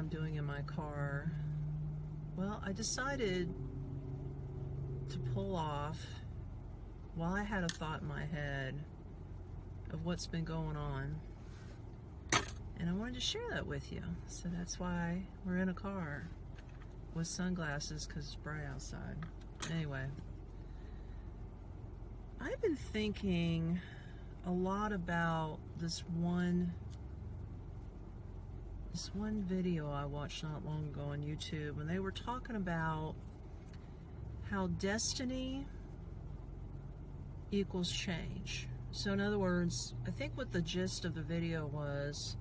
I'm doing in my car. Well, I decided to pull off while I had a thought in my head of what's been going on. And I wanted to share that with you. So that's why we're in a car with sunglasses, because it's bright outside. Anyway, I've been thinking a lot about this one video I watched not long ago on YouTube, and they were talking about how destiny equals change. So in other words, I think what the gist of the video was,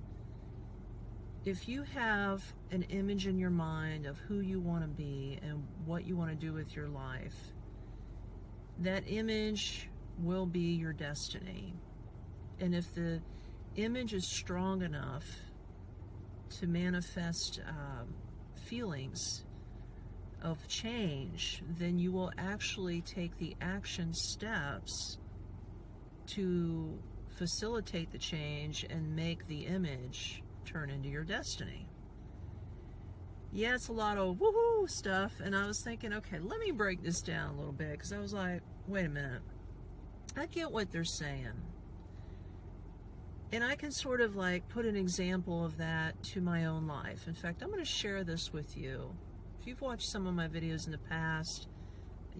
if you have an image in your mind of who you want to be and what you want to do with your life, that image will be your destiny. And if the image is strong enough to manifest feelings of change, then you will actually take the action steps to facilitate the change and make the image turn into your destiny. Yeah, it's a lot of woohoo stuff, and I was thinking, okay, let me break this down a little bit, because I was like, wait a minute, I get what they're saying. And I can sort of like put an example of that to my own life. In fact, I'm going to share this with you. If you've watched some of my videos in the past,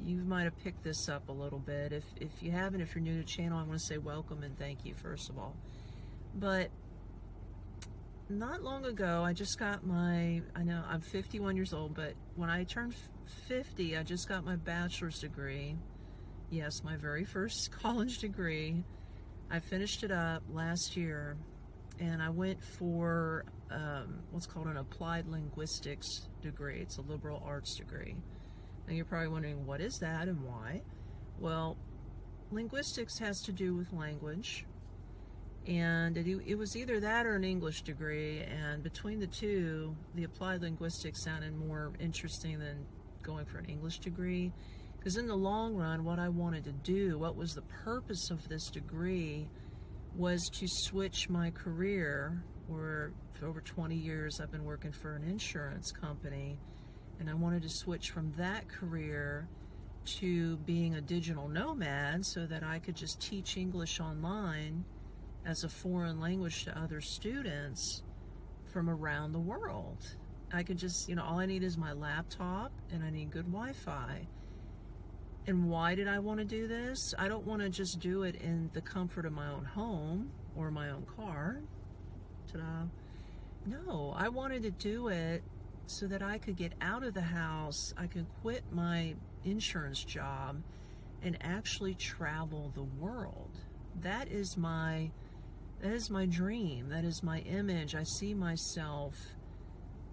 you might have picked this up a little bit. If you haven't, if you're new to the channel, I want to say welcome and thank you, first of all. But not long ago, I just got I know I'm 51 years old, but when I turned 50, I just got my bachelor's degree. Yes, my very first college degree. I finished it up last year, and I went for what's called an applied linguistics degree. It's a liberal arts degree. And you're probably wondering, what is that and why? Well, linguistics has to do with language, and it was either that or an English degree, and between the two, the applied linguistics sounded more interesting than going for an English degree. Because in the long run, what I wanted to do, what was the purpose of this degree, was to switch my career, where for over 20 years I've been working for an insurance company, and I wanted to switch from that career to being a digital nomad so that I could just teach English online as a foreign language to other students from around the world. I could just, all I need is my laptop, and I need good Wi-Fi. And why did I want to do this? I don't want to just do it in the comfort of my own home or my own car. Ta-da. No, I wanted to do it so that I could get out of the house, I could quit my insurance job, and actually travel the world. That is my dream. That is my image. I see myself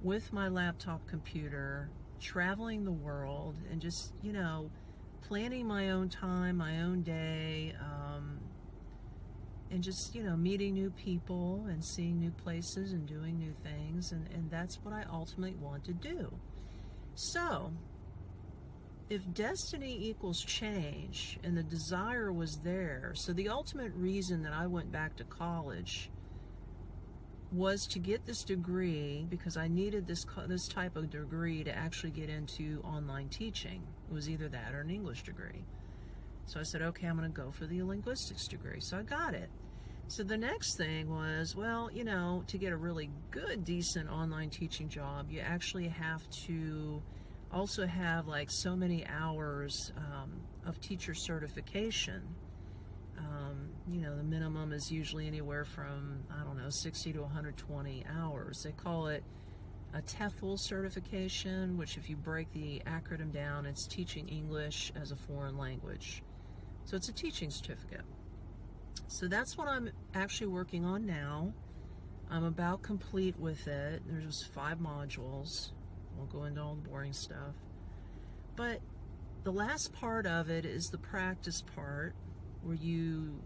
with my laptop computer traveling the world and just, planning my own time, my own day, and just, meeting new people and seeing new places and doing new things, and that's what I ultimately want to do. So, if destiny equals change, and the desire was there, so the ultimate reason that I went back to college was to get this degree, because I needed this type of degree to actually get into online teaching. It was either that or an English degree. So I said, okay, I'm going to go for the linguistics degree. So I got it. So the next thing was, well, to get a really good, decent online teaching job, you actually have to also have like so many hours of teacher certification. The minimum is usually anywhere from, 60 to 120 hours. They call it a TEFL certification, which if you break the acronym down, it's teaching English as a foreign language. So it's a teaching certificate. So that's what I'm actually working on now. I'm about complete with it. There's just 5 modules. Won't go into all the boring stuff. But the last part of it is the practice part, where you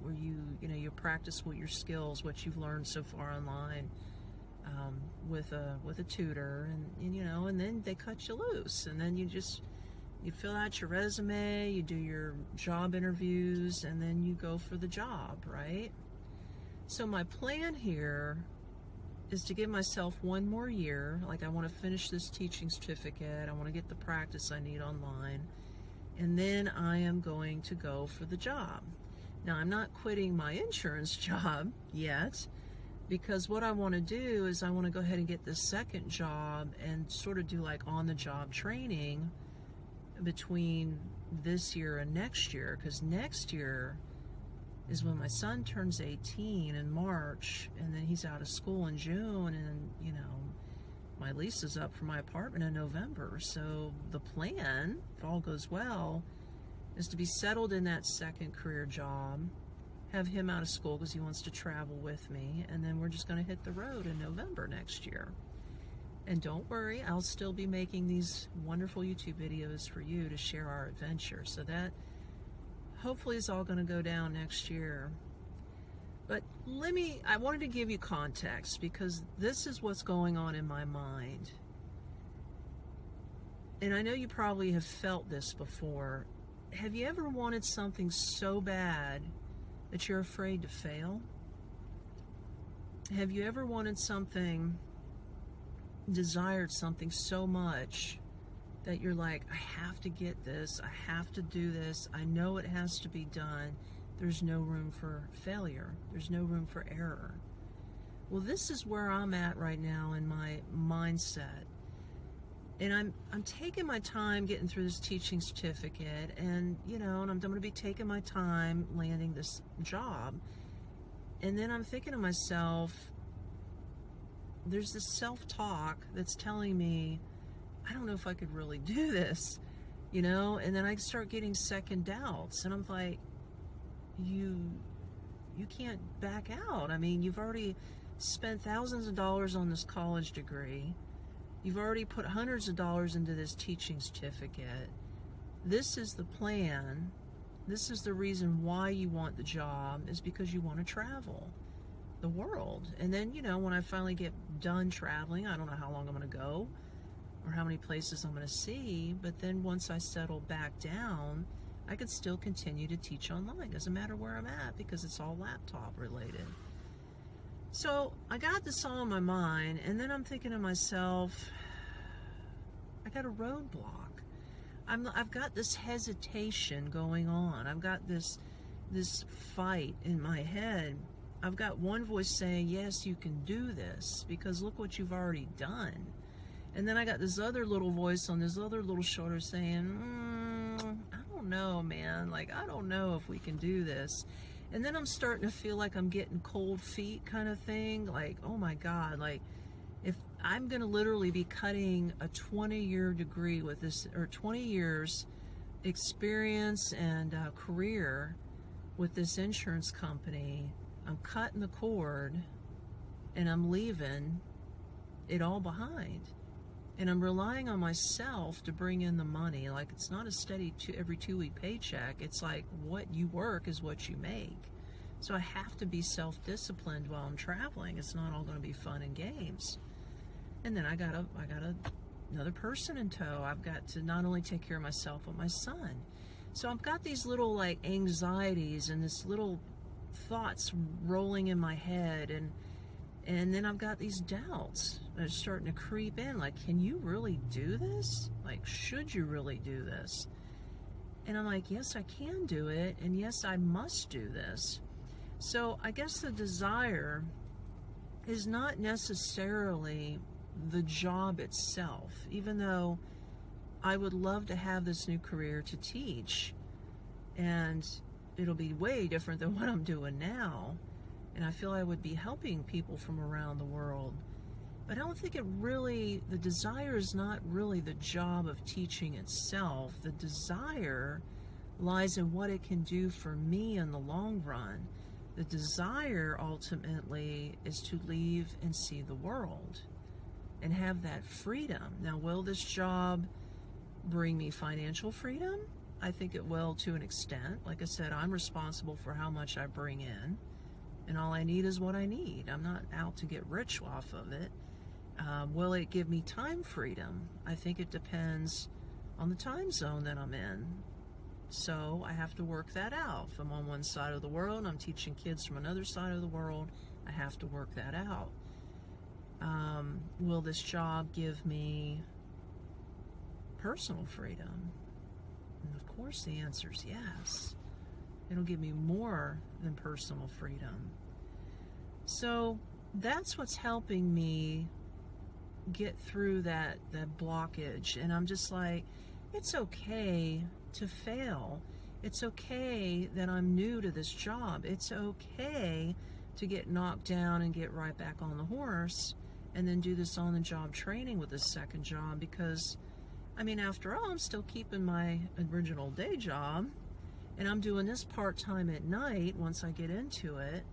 practice what your skills, what you've learned so far online, with a tutor, and then they cut you loose, and then you fill out your resume, you do your job interviews, and then you go for the job, right? So my plan here is to give myself one more year. Like, I want to finish this teaching certificate. I want to get the practice I need online. And then I am going to go for the job. Now, I'm not quitting my insurance job yet, because what I want to do is I want to go ahead and get this second job and sort of do like on-the-job training between this year and next year, because next year is when my son turns 18 in March, and then he's out of school in June, and you know, my lease is up for my apartment in November. So the plan, if all goes well, is to be settled in that second career job, have him out of school because he wants to travel with me, and then we're just going to hit the road in November next year. And don't worry, I'll still be making these wonderful YouTube videos for you to share our adventure. So that hopefully is all going to go down next year. But I wanted to give you context, because this is what's going on in my mind. And I know you probably have felt this before. Have you ever wanted something so bad that you're afraid to fail? Have you ever wanted something, desired something so much that you're like, I have to get this, I have to do this, I know it has to be done, there's no room for failure, there's no room for error? Well, this is where I'm at right now in my mindset. And I'm taking my time getting through this teaching certificate, and you know, and I'm going to be taking my time landing this job. And then I'm thinking to myself, there's this self-talk that's telling me, I don't know if I could really do this, you know? And then I start getting second doubts, and I'm like, you can't back out. I mean, you've already spent thousands of dollars on this college degree. You've already put hundreds of dollars into this teaching certificate. This is the plan. This is the reason why you want the job, is because you want to travel the world. And then, you know, when I finally get done traveling, I don't know how long I'm going to go or how many places I'm going to see, but then once I settle back down, I could still continue to teach online. Doesn't matter where I'm at, because it's all laptop related. So I got this all in my mind, and then I'm thinking to myself, I got a roadblock. I've got this hesitation going on. I've got this fight in my head. I've got one voice saying, yes, you can do this, because look what you've already done. And then I got this other little voice on this other little shoulder saying, I don't know, man. Like, I don't know if we can do this. And then I'm starting to feel like I'm getting cold feet kind of thing. Like, oh my God, like, if I'm going to literally be cutting a 20-year degree with this, or 20 years experience and career with this insurance company, I'm cutting the cord and I'm leaving it all behind. And I'm relying on myself to bring in the money. Like, it's not a steady every 2-week paycheck. It's like, what you work is what you make. So I have to be self-disciplined while I'm traveling. It's not all going to be fun and games. And then I got another person in tow. I've got to not only take care of myself, but my son. So I've got these little like anxieties and this little thoughts rolling in my head, and then I've got these doubts that are starting to creep in. Like, can you really do this? Like, should you really do this? And I'm like, yes, I can do it, and yes, I must do this. So I guess the desire is not necessarily the job itself, even though I would love to have this new career to teach, and it'll be way different than what I'm doing now, and I feel I would be helping people from around the world. But I don't think the desire is not really the job of teaching itself. The desire lies in what it can do for me in the long run. The desire ultimately is to leave and see the world and have that freedom. Now, will this job bring me financial freedom? I think it will, to an extent. Like I said, I'm responsible for how much I bring in, and all I need is what I need. I'm not out to get rich off of it. Will it give me time freedom? I think it depends on the time zone that I'm in. So I have to work that out. If I'm on one side of the world and I'm teaching kids from another side of the world, I have to work that out. Will this job give me personal freedom? And of course the answer is yes. It'll give me more than personal freedom. So that's what's helping me get through that blockage. And I'm just like, it's okay to fail. It's okay that I'm new to this job. It's okay to get knocked down and get right back on the horse and then do this on-the-job training with this second job, because, I mean, after all, I'm still keeping my original day job, and I'm doing this part-time at night once I get into it,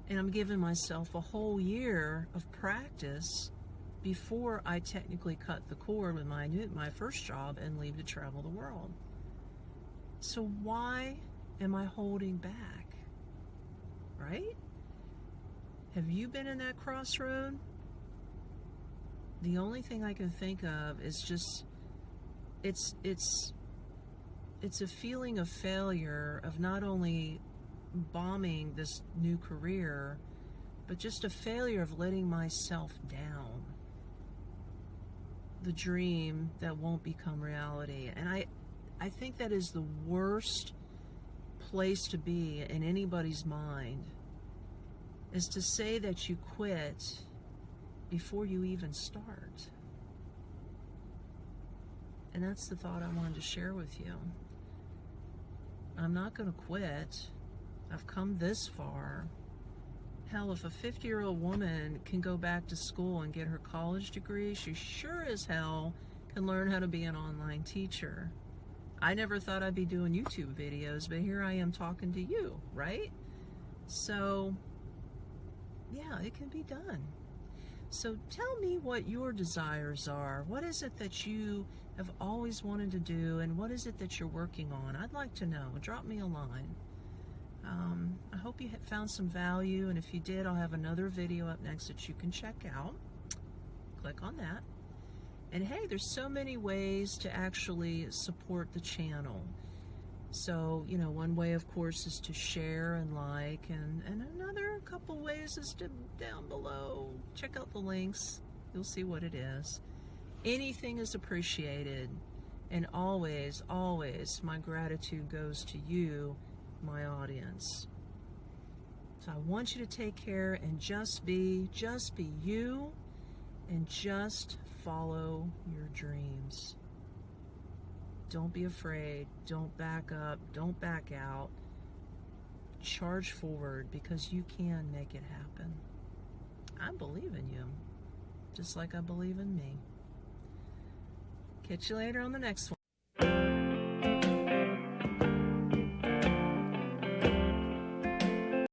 and I'm giving myself a whole year of practice before I technically cut the cord with my first job and leave to travel the world. So why am I holding back? Right? Have you been in that crossroad? The only thing I can think of is just it's a feeling of failure, of not only bombing this new career, but just a failure of letting myself down. The dream that won't become reality. And I think that is the worst place to be in anybody's mind, is to say that you quit before you even start. And that's the thought I wanted to share with you. I'm not going to quit. I've come this far. Hell, if a 50-year-old woman can go back to school and get her college degree, she sure as hell can learn how to be an online teacher. I never thought I'd be doing YouTube videos, but here I am talking to you, right? So, yeah, it can be done. So tell me what your desires are. What is it that you have always wanted to do, and what is it that you're working on? I'd like to know. Drop me a line. I hope you found some value, and if you did, I'll have another video up next that you can check out. Click on that. And hey, there's so many ways to actually support the channel. So, you know, one way, of course, is to share and like, and another couple ways is to, down below, check out the links. You'll see what it is. Anything is appreciated. And always, always, my gratitude goes to you, my audience. So I want you to take care and just be you, and just follow your dreams. Don't be afraid. Don't back up. Don't back out. Charge forward, because you can make it happen. I believe in you, just like I believe in me. Catch you later on the next one.